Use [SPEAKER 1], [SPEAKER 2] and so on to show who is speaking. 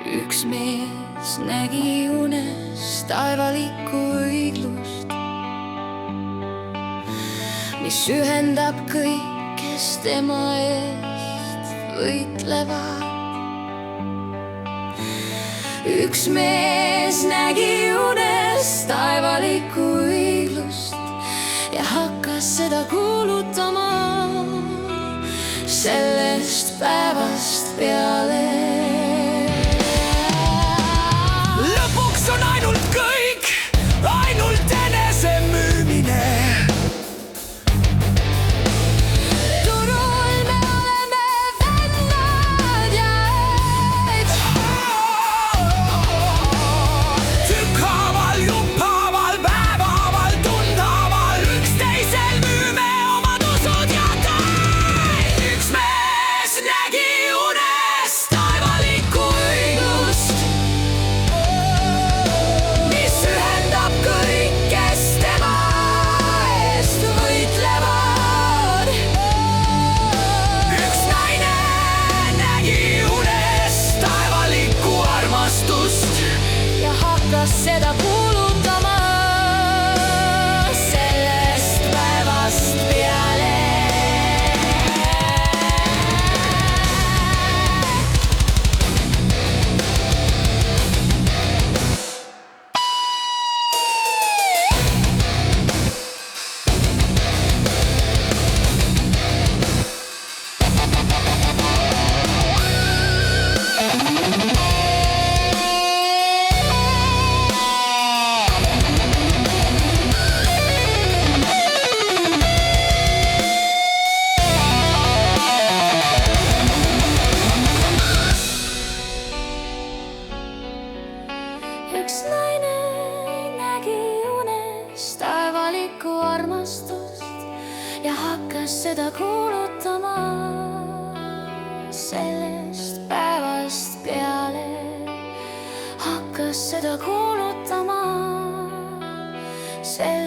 [SPEAKER 1] Üks mees nägi unes taevalikku õiglust, mis ühendab kõik, kes tema eest võitlevad. Üks mees nägi unes taevalikku õiglust ja hakkas seda kuulutama sellest päevast peale.
[SPEAKER 2] Lõpuks on ainult kõik, ainult enese müümine.
[SPEAKER 1] Turul me oleme vennad ja õed.
[SPEAKER 2] Tükkhaaval, jupphaaval, päevhaaval, tundhaaval, üksteisel müüme omad usud ja tõed. Üks mees nägi unes taevalikku õiglust, mis ühendab kõik, kes tema eest võitlevad. Üks naine nägi unes taevalikku armastust
[SPEAKER 1] Ja hakkas seda kuulutama sellest päevast peale. Üks naine nägi unes taevalikku armastust ja hakkas seda kuulutama sellest päevast peale. Hakkas seda kuulutama sellest